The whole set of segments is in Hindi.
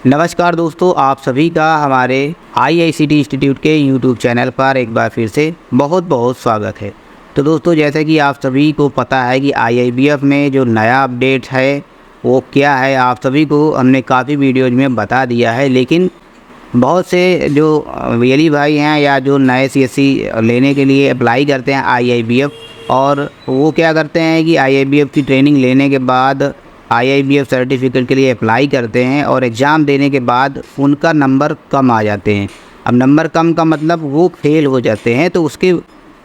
नमस्कार दोस्तों, आप सभी का हमारे IICT इंस्टीट्यूट के YouTube चैनल पर एक बार फिर से बहुत बहुत स्वागत है। तो दोस्तों, जैसे कि आप सभी को पता है कि IIBF में जो नया अपडेट है वो क्या है, आप सभी को हमने काफ़ी वीडियोज़ में बता दिया है। लेकिन बहुत से जो वीएलई भाई हैं या जो नए CSC लेने के लिए अप्लाई करते हैं IIBF, और वो क्या करते हैं कि IIBF की ट्रेनिंग लेने के बाद IIBF सर्टिफिकेट के लिए अप्लाई करते हैं और एग्ज़ाम देने के बाद उनका नंबर कम आ जाते हैं। अब नंबर कम का मतलब वो फेल हो जाते हैं। तो उसके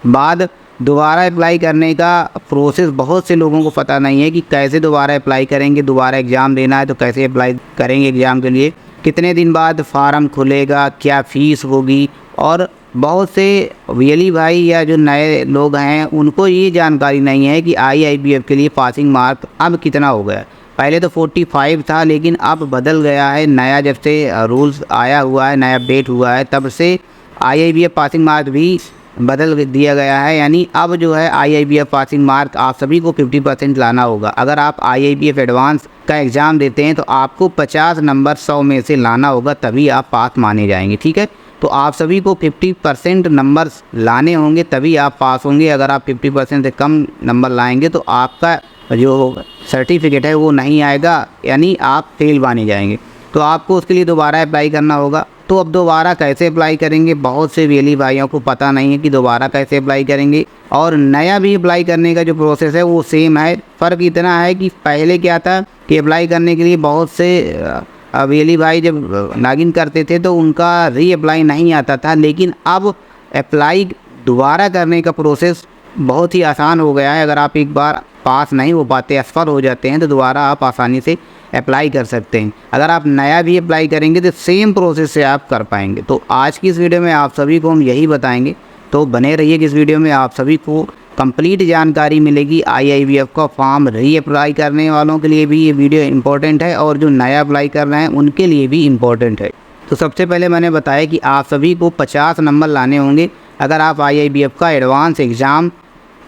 बाद दोबारा अप्लाई करने का प्रोसेस बहुत से लोगों को पता नहीं है कि कैसे दोबारा अप्लाई करेंगे। दोबारा एग्ज़ाम देना है तो कैसे अप्लाई करेंगे एग्ज़ाम के लिए, कितने दिन बाद फार्म खुलेगा, क्या फ़ीस होगी। और बहुत से वीएलई भाई या जो नए लोग हैं उनको ये जानकारी नहीं है कि IIBF के लिए पासिंग मार्क अब कितना हो गया। पहले तो 45 था, लेकिन अब बदल गया है। नया जब से रूल्स आया हुआ है, नया अपडेट हुआ है, तब से IIBF पासिंग मार्क भी बदल दिया गया है। यानी अब जो है IIBF पासिंग मार्क आप सभी को 50% लाना होगा। अगर आप IIBF एडवांस का एग्ज़ाम देते हैं तो आपको 50 नंबर 100 में से लाना होगा, तभी आप पास माने जाएंगे। ठीक है, तो आप सभी को 50% नंबर्स लाने होंगे, तभी आप पास होंगे। अगर आप 50% से कम नंबर लाएंगे तो आपका जो सर्टिफिकेट है वो नहीं आएगा, यानी आप फेल माने जाएंगे। तो आपको उसके लिए दोबारा अप्लाई करना होगा। तो अब दोबारा कैसे अप्लाई करेंगे, बहुत से वीएलई भाइयों को पता नहीं है कि दोबारा कैसे अप्लाई करेंगे। और नया भी अप्लाई करने का जो प्रोसेस है वो सेम है। फ़र्क इतना है कि पहले क्या था कि अप्लाई करने के लिए बहुत से वीएलई भाई जब लॉगिन करते थे तो उनका रीअप्लाई नहीं आता था। लेकिन अब अप्लाई दोबारा करने का प्रोसेस बहुत ही आसान हो गया है। अगर आप एक बार पास नहीं हो पाते, असफल हो जाते हैं, तो दोबारा आप आसानी से अप्लाई कर सकते हैं। अगर आप नया भी अप्लाई करेंगे तो सेम प्रोसेस से आप कर पाएंगे। तो आज की इस वीडियो में आप सभी को हम यही बताएंगे, तो बने रहिए कि इस वीडियो में आप सभी को कंप्लीट जानकारी मिलेगी। IIBF का फॉर्म रीअप्लाई करने वालों के लिए भी ये वीडियो इम्पोर्टेंट है, और जो नया अप्लाई कर रहे हैं उनके लिए भी इम्पोर्टेंट है। तो सबसे पहले मैंने बताया कि आप सभी को 50 नंबर लाने होंगे अगर आप IIBF का एडवांस एग्ज़ाम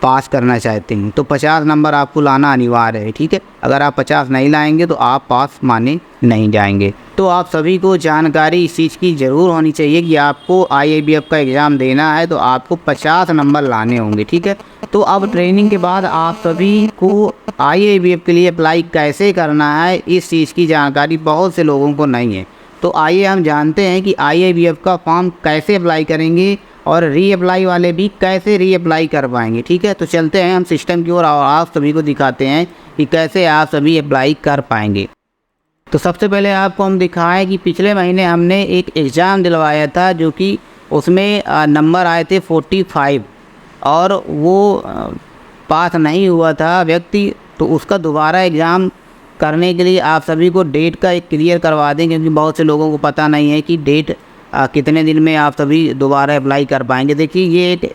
पास करना चाहते हैं। तो 50 नंबर आपको लाना अनिवार्य है। ठीक है, अगर आप 50 नहीं लाएंगे तो आप पास माने नहीं जाएंगे। तो आप सभी को जानकारी इस चीज़ की ज़रूर होनी चाहिए कि आपको IIBF का एग्ज़ाम देना है तो आपको 50 नंबर लाने होंगे। ठीक है, तो अब ट्रेनिंग के बाद आप सभी को IIBF के लिए अप्लाई कैसे करना है, इस चीज़ की जानकारी बहुत से लोगों को नहीं है। तो आइए हम जानते हैं कि IIBF का फॉर्म कैसे अप्लाई करेंगे और रीअप्लाई वाले भी कैसे रीअप्लाई कर पाएंगे। ठीक है, तो चलते हैं हम सिस्टम की ओर और आप सभी को दिखाते हैं कि कैसे आप सभी अप्लाई कर पाएंगे। तो सबसे पहले आपको हम दिखाएं कि पिछले महीने हमने एक एग्ज़ाम दिलवाया था, जो कि उसमें नंबर आए थे 45 और वो पास नहीं हुआ था व्यक्ति। तो उसका दोबारा एग्ज़ाम करने के लिए आप सभी को डेट का एक क्लियर करवा दें, क्योंकि बहुत से लोगों को पता नहीं है कि डेट कितने दिन में आप सभी दोबारा अप्लाई कर पाएंगे। देखिए, ये एक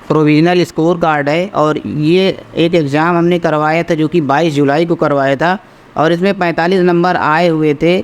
प्रोविज़नल स्कोर कार्ड है, और ये एक एग्ज़ाम हमने करवाया था जो कि 22 जुलाई को करवाया था, और इसमें 45 नंबर आए हुए थे।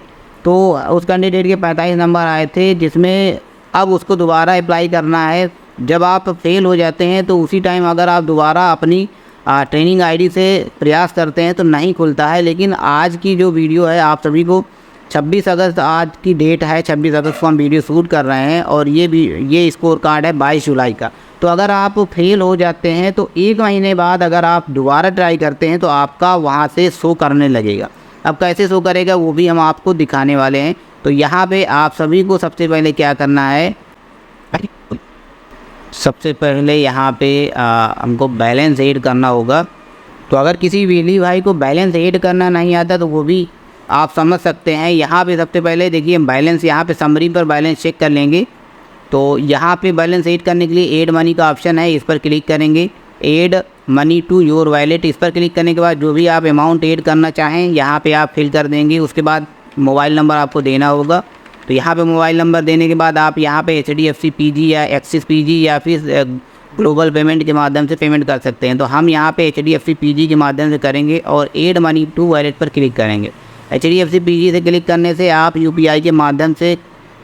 तो उस कैंडिडेट के 45 नंबर आए थे, जिसमें अब उसको दोबारा अप्लाई करना है। जब आप फेल हो जाते हैं तो उसी टाइम अगर आप दोबारा अपनी ट्रेनिंग ID से प्रयास करते हैं तो नहीं खुलता है। लेकिन आज की जो वीडियो है, आप सभी को 26 अगस्त आज की डेट है, 26 अगस्त को हम वीडियो शूट कर रहे हैं, और ये स्कोर कार्ड है 22 जुलाई का। तो अगर आप फेल हो जाते हैं तो 1 महीने बाद अगर आप दोबारा ट्राई करते हैं तो आपका वहाँ से शो करने लगेगा। अब कैसे शो करेगा वो भी हम आपको दिखाने वाले हैं। तो यहाँ पे आप सभी को सबसे पहले क्या करना है, सबसे पहले यहाँ पे हमको बैलेंस ऐड करना होगा। तो अगर किसी वीएलई भाई को बैलेंस ऐड करना नहीं आता तो वो भी आप समझ सकते हैं। यहाँ पे सबसे पहले देखिए बैलेंस, यहाँ पे समरी पर बैलेंस चेक कर लेंगे। तो यहाँ पे बैलेंस ऐड करने के लिए ऐड मनी का ऑप्शन है, इस पर क्लिक करेंगे। Add money to your wallet, इस पर क्लिक करने के बाद जो भी आप अमाउंट ऐड करना चाहें यहाँ पे आप फिल कर देंगे। उसके बाद मोबाइल नंबर आपको देना होगा। तो यहाँ पे मोबाइल नंबर देने के बाद आप यहाँ पे HDFC PG या एक्सिस PG या फिर ग्लोबल पेमेंट के माध्यम से पेमेंट कर सकते हैं। तो हम यहाँ पे HDFC PG के माध्यम से करेंगे और ऐड मनी टू वॉलेट पर क्लिक करेंगे। HDFC PG से क्लिक करने से आप UPI के माध्यम से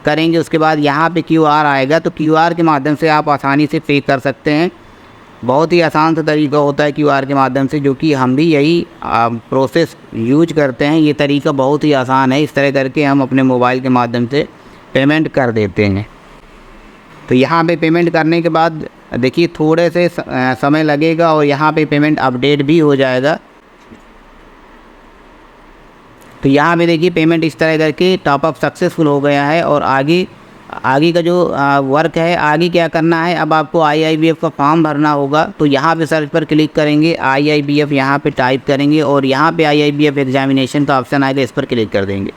करेंगे। उसके बाद यहाँ पे QR आएगा, तो QR के माध्यम से आप आसानी से पे कर सकते हैं। बहुत ही आसान सा तरीका होता है क्यूआर के माध्यम से, जो कि हम भी यही प्रोसेस यूज करते हैं। ये तरीका बहुत ही आसान है। इस तरह करके हम अपने मोबाइल के माध्यम से पेमेंट कर देते हैं। तो यहाँ पे पेमेंट करने के बाद देखिए थोड़े से समय लगेगा और यहाँ पे पेमेंट अपडेट भी हो जाएगा। तो यहाँ पे देखिए पेमेंट इस तरह करके टॉपअप सक्सेसफुल हो गया है। और आगे का जो वर्क है, आगे क्या करना है, अब आपको IIBF का फॉर्म भरना होगा। तो यहाँ पे सर्च पर क्लिक करेंगे, IIBF यहाँ पे टाइप करेंगे और यहाँ पे IIBF एग्जामिनेशन का ऑप्शन आएगा, इस पर क्लिक कर देंगे।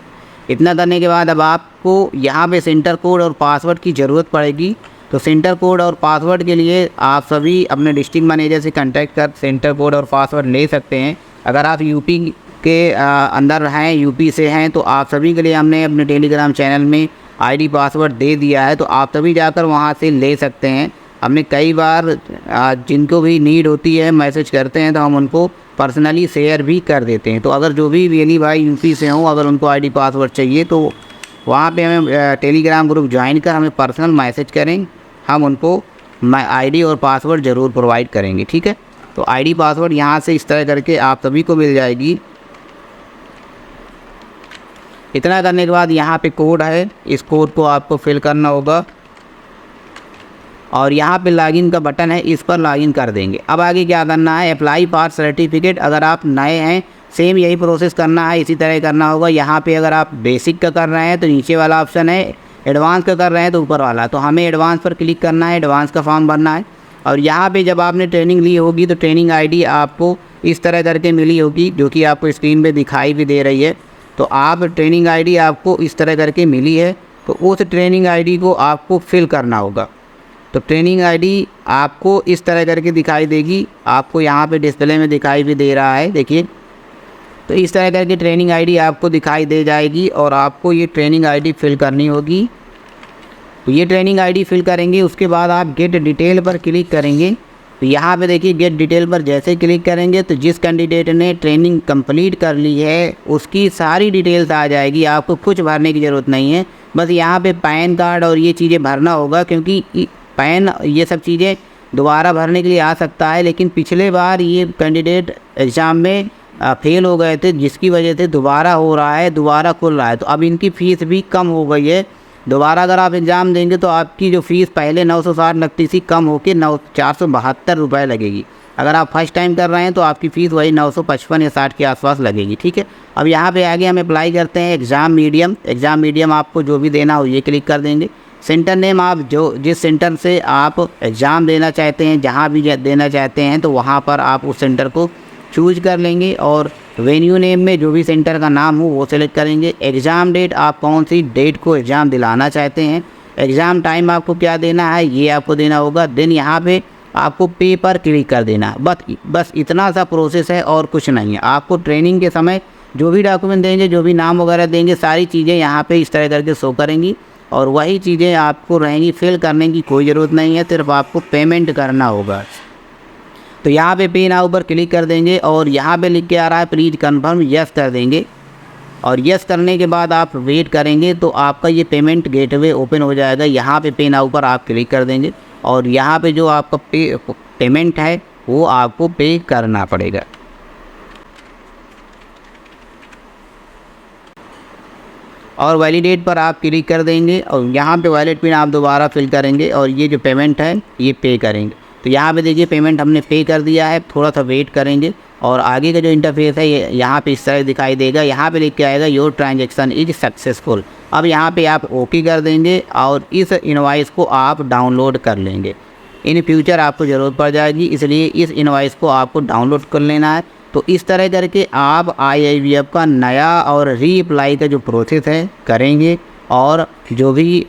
इतना करने के बाद अब आपको यहाँ पे सेंटर कोड और पासवर्ड की ज़रूरत पड़ेगी। तो सेंटर कोड और पासवर्ड के लिए आप सभी अपने डिस्ट्रिक्ट मैनेजर से कांटेक्ट कर सेंटर कोड और पासवर्ड ले सकते हैं। अगर आप यूपी के अंदर हैं, यूपी से हैं, तो आप सभी के लिए हमने अपने टेलीग्राम चैनल में ID पासवर्ड दे दिया है। तो आप सभी जाकर वहाँ से ले सकते हैं। हमने कई बार जिनको भी नीड होती है मैसेज करते हैं, तो हम उनको पर्सनली शेयर भी कर देते हैं। तो अगर जो भी वेली भाई यूपी से हों, अगर उनको ID पासवर्ड चाहिए तो वहाँ पे हमें टेलीग्राम ग्रुप ज्वाइन कर हमें पर्सनल मैसेज करें, हम उनको ID और पासवर्ड ज़रूर प्रोवाइड करेंगे। ठीक है, तो ID पासवर्ड यहाँ से इस तरह करके आप सभी को मिल जाएगी। इतना करने के बाद यहाँ पे कोड है, इस कोड को आपको फिल करना होगा और यहाँ पे लॉगिन का बटन है, इस पर लॉगिन कर देंगे। अब आगे क्या करना है, अप्लाई फॉर सर्टिफिकेट। अगर आप नए हैं, सेम यही प्रोसेस करना है, इसी तरह करना होगा। यहाँ पे अगर आप बेसिक का कर रहे हैं तो नीचे वाला ऑप्शन है, एडवांस का कर रहे हैं तो ऊपर वाला। तो हमें एडवांस पर क्लिक करना है, एडवांस का फॉर्म भरना है। और यहाँ पे जब आपने ट्रेनिंग ली होगी तो ट्रेनिंग ID आपको इस तरह करके मिली होगी, जो कि आपको स्क्रीन पे दिखाई भी दे रही है। तो आप ट्रेनिंग ID आपको इस तरह करके मिली है, तो उस ट्रेनिंग ID को आपको फिल करना होगा। तो ट्रेनिंग ID आपको इस तरह करके दिखाई देगी, आपको यहाँ पे डिस्प्ले में दिखाई भी दे रहा है, देखिए। तो इस तरह करके ट्रेनिंग ID आपको दिखाई दे जाएगी और आपको ये ट्रेनिंग ID फिल करनी होगी। तो ये ट्रेनिंग ID फिल करेंगे, उसके बाद आप गेट डिटेल पर क्लिक करेंगे। तो यहाँ पे देखिए गेट डिटेल पर जैसे क्लिक करेंगे तो जिस कैंडिडेट ने ट्रेनिंग कंप्लीट कर ली है उसकी सारी डिटेल्स आ जाएगी। आपको कुछ भरने की ज़रूरत नहीं है, बस यहाँ पे पैन कार्ड और ये चीज़ें भरना होगा, क्योंकि पैन ये सब चीज़ें दोबारा भरने के लिए आ सकता है। लेकिन पिछले बार ये कैंडिडेट एग्ज़ाम में फेल हो गए थे, जिसकी वजह से दोबारा हो रहा है, दोबारा खुल रहा है। तो अब इनकी फ़ीस भी कम हो गई है। दोबारा अगर आप एग्ज़ाम देंगे तो आपकी जो फ़ीस पहले 960 लगती थी, कम होकर 472 रुपये लगेगी। अगर आप फर्स्ट टाइम कर रहे हैं तो आपकी फ़ीस वही 955 या 60 के आसपास लगेगी। ठीक है, अब यहाँ पे आगे हम अप्लाई करते हैं एग्ज़ाम मीडियम। एग्ज़ाम मीडियम आपको जो भी देना हो ये क्लिक कर देंगे। सेंटर नेम आप जिस सेंटर से आप एग्ज़ाम देना चाहते हैं, जहाँ भी देना चाहते हैं, तो वहाँ पर आप उस सेंटर को चूज कर लेंगे और वेन्यू नेम में जो भी सेंटर का नाम हो वो सेलेक्ट करेंगे। एग्ज़ाम डेट, आप कौन सी डेट को एग्ज़ाम दिलाना चाहते हैं। एग्ज़ाम टाइम आपको क्या देना है ये आपको देना होगा। देन यहाँ पे आपको पे पर क्लिक कर देना। बस इतना सा प्रोसेस है और कुछ नहीं है। आपको ट्रेनिंग के समय जो भी डॉक्यूमेंट देंगे, जो भी नाम वगैरह देंगे, सारी चीज़ें यहाँ पे इस तरह करके शो करेंगी और वही चीज़ें आपको रहेंगी। फिल करने की कोई ज़रूरत नहीं है, सिर्फ आपको पेमेंट करना होगा। तो यहाँ पे पे नाउ पर क्लिक कर देंगे और यहाँ पे लिख के आ रहा है प्लीज़ कन्फर्म, यस कर देंगे। और यस करने के बाद आप वेट करेंगे तो आपका ये पेमेंट गेटवे ओपन हो जाएगा। यहाँ पे नाउ पर आप क्लिक कर देंगे और यहाँ पे जो आपका पेमेंट है वो आपको पे करना पड़ेगा। और वैलिडेट पर आप क्लिक कर देंगे और यहाँ पे वैलिड पिन आप दोबारा फिल करेंगे और ये जो पेमेंट है ये पे करेंगे। तो यहाँ पे देखिए पेमेंट हमने पे कर दिया है। थोड़ा सा वेट करेंगे और आगे का जो इंटरफेस है ये यहाँ पे इस तरह दिखाई देगा। यहाँ पे लिख के आएगा योर ट्रांजैक्शन इज सक्सेसफुल। अब यहाँ पे आप ओके कर देंगे और इस इनवॉइस को आप डाउनलोड कर लेंगे। इन फ्यूचर आपको ज़रूरत पड़ जाएगी, इसलिए इस इनवॉइस को आपको डाउनलोड कर लेना है। तो इस तरह करके आप IIBF का नया और रीअप्लाई का जो प्रोसेस है करेंगे और जो भी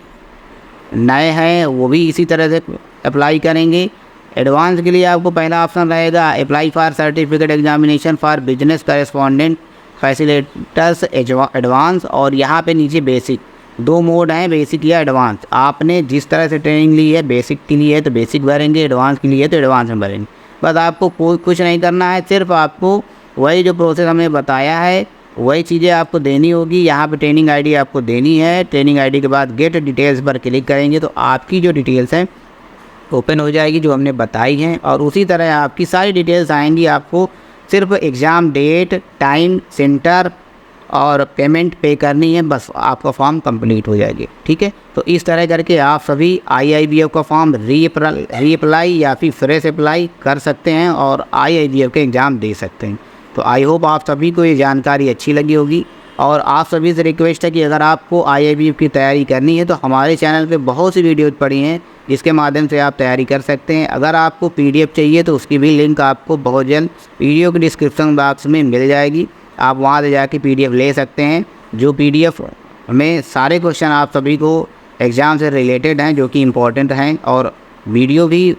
नए हैं वो भी इसी तरह से अप्लाई करेंगे। एडवांस के लिए आपको पहला ऑप्शन रहेगा apply for certificate examination for business correspondent facilitators advance, और यहाँ पे नीचे बेसिक। दो मोड हैं, बेसिक या एडवांस। आपने जिस तरह से ट्रेनिंग ली है, बेसिक के लिए है तो बेसिक भरेंगे, एडवांस के लिए है तो एडवांस में भरेंगे। बस आपको कोई कुछ नहीं करना है, सिर्फ आपको वही जो प्रोसेस हमने बताया है वही चीज़ें आपको देनी होगी। यहाँ पे ट्रेनिंग ID आपको देनी है। ट्रेनिंग ID के बाद गेट डिटेल्स पर क्लिक करेंगे तो आपकी जो डिटेल्स हैं ओपन हो जाएगी जो हमने बताई हैं, और उसी तरह आपकी सारी डिटेल्स आएंगी। आपको सिर्फ एग्ज़ाम डेट, टाइम, सेंटर और पेमेंट पे करनी है, बस आपका फॉर्म कंप्लीट हो जाएगी। ठीक है, तो इस तरह करके आप सभी IIBF का फॉर्म रीअप्लाई या फिर से अप्लाई कर सकते हैं और IIBF के एग्ज़ाम दे सकते हैं। तो आई होप आप सभी को ये जानकारी अच्छी लगी होगी, और आप सभी से रिक्वेस्ट है कि अगर आपको IIBF की तैयारी करनी है तो हमारे चैनल पे बहुत सी वीडियोज़ पड़ी हैं जिसके माध्यम से आप तैयारी कर सकते हैं। अगर आपको PDF चाहिए तो उसकी भी लिंक आपको बहुत जल्द वीडियो के डिस्क्रिप्शन बॉक्स में मिल जाएगी, आप वहाँ से जाके PDF ले सकते हैं। जो PDF में सारे क्वेश्चन आप सभी को एग्ज़ाम से रिलेटेड हैं, जो कि इम्पोर्टेंट हैं, और वीडियो भी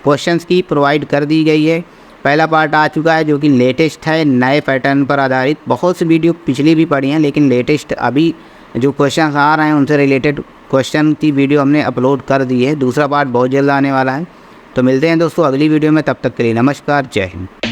क्वेश्चंस की प्रोवाइड कर दी गई है। पहला पार्ट आ चुका है जो कि लेटेस्ट है, नए पैटर्न पर आधारित। बहुत सी वीडियो पिछली भी पड़ी हैं, लेकिन लेटेस्ट अभी जो क्वेश्चन आ रहे हैं उनसे रिलेटेड क्वेश्चन की वीडियो हमने अपलोड कर दी है। दूसरा पार्ट बहुत जल्द आने वाला है। तो मिलते हैं दोस्तों अगली वीडियो में, तब तक के लिए नमस्कार, जय हिंद।